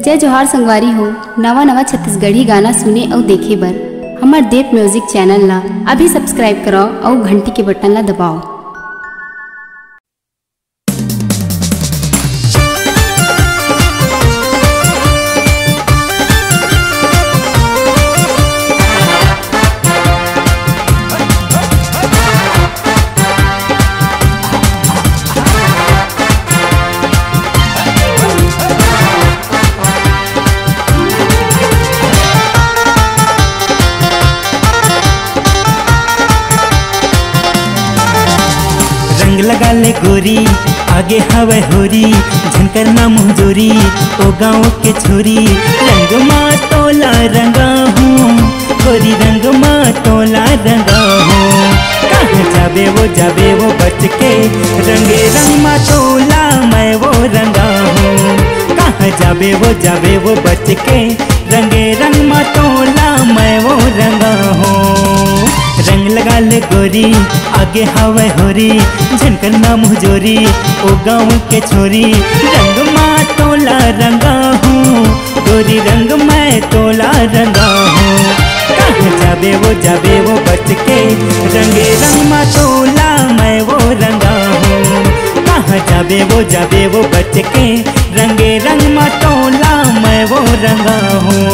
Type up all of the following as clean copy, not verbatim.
जय जोहार संगवारी हो। नवा नवा छत्तीसगढ़ी गाना सुने और देखे बर हमार देव म्यूजिक चैनल ला अभी सब्सक्राइब करो और घंटी के बटन ला दबाओ। रंग लगा ले गोरी आगे हवे होरी झनकर ना मुंजोरी ओ गाँव के छोरी रंग मा तोला रंगा हूँ गोरी रंग मा तोला रंगा हूँ कहाँ जाबे वो बच के रंगे रंग मा तोला मैं वो रंगा हूँ कहाँ जाबे वो बच के रंगे रंग मा तोला मैं वो रंगा हूँ। रंग लगा ले गोरी आगे हवे होरी झनकर ना मुंजोरी ओ गाँव के छोरी रंग मा तोला रंगा हूँ गोरी रंग मैं तोला रंगा हूँ कहाँ जाबे वो बच के रंगे रंग मा तोला मैं वो रंगा हूँ कहाँ जाबे वो बच के रंगे रंग मा तोला मैं वो रंगा हूँ।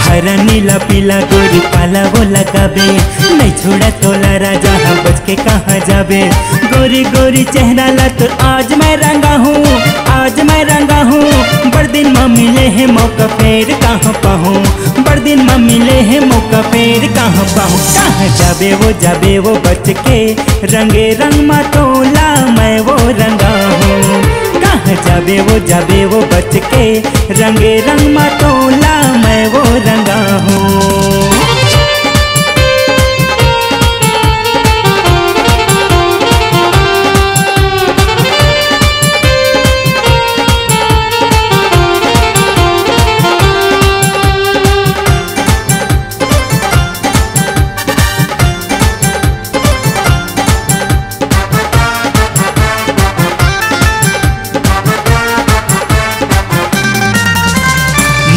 हरा नीला पीला गोरी काला वो लगाबे नहीं छोड़ा तोला राजा हम बच के कहाँ जाबे गोरी गोरी चेहरा ला तो आज मैं रंगा हूँ आज मैं रंगा हूँ बड़ दिन में मिले है मौका फेर कहाँ पाहूँ बड़ दिन में मिले है मौका फेर कहाँ पाहूँ कहाँ जाबे वो बच के रंगे रंग मा तोला मैं वो रंगा हूँ कहाँ जाबे वो बच के रंगे रंग मा तोला मैं वो रंगा हूँ।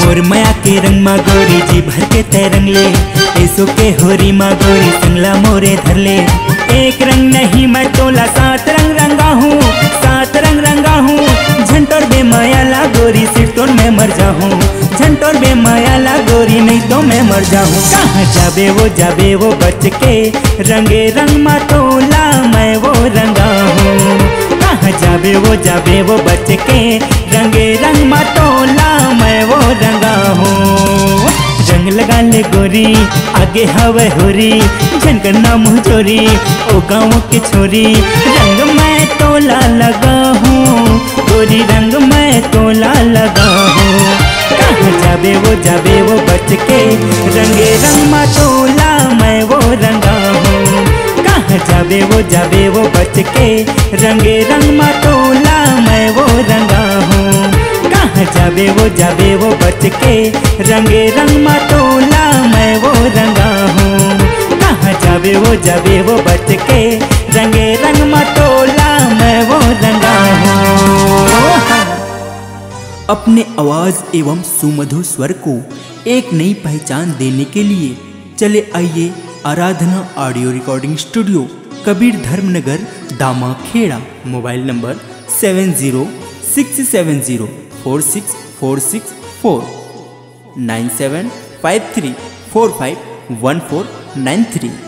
मोर माया के रंग मा गोरी जी भर के तैरंग ले ऐसो के होरी मा गोरी संगला मोरे धर ले एक रंग नहीं मैं तोला सात रंग रंगा हूँ सात रंग रंगा हूँ झंटोर बे माया ला गोरी सिर तो मैं मर जाऊँ झंटोर बे माया ला गोरी नहीं तो मैं मर जाऊँ कहाँ जाबे वो बच के रंगे रंग मा तोला मैं वो रंगा हूँ कहाँ जाबे वो बच के रंगे रंग मा तोला मैं वो रंगा हूँ। रंग लगा ले गोरी आगे हवे होरी झनकर ना मुंजोरी ओ गाँव के छोरी रंग मैं तोला लगा हूँ गोरी रंग मैं तोला लगा हूँ कहाँ जाबे वो बच के रंगे रंग मा तोला मैं वो रंगा हूँ कहाँ जाबे वो बच के रंगे रंग मा तोला मैं वो रंगा हूँ कहाँ जाबे वो बच के रंगे रंग मा तोला मैं वो रंगा हूँ कहाँ जाबे वो बच के रंगे रंग मा तोला मैं वो रंगा हूँ। अपने आवाज एवं सुमधुर स्वर को एक नई पहचान देने के लिए चले आइए Aradhana audio recording studio Kabir Dharmnagar Damakheda. Mobile number 7067046464 9753451493।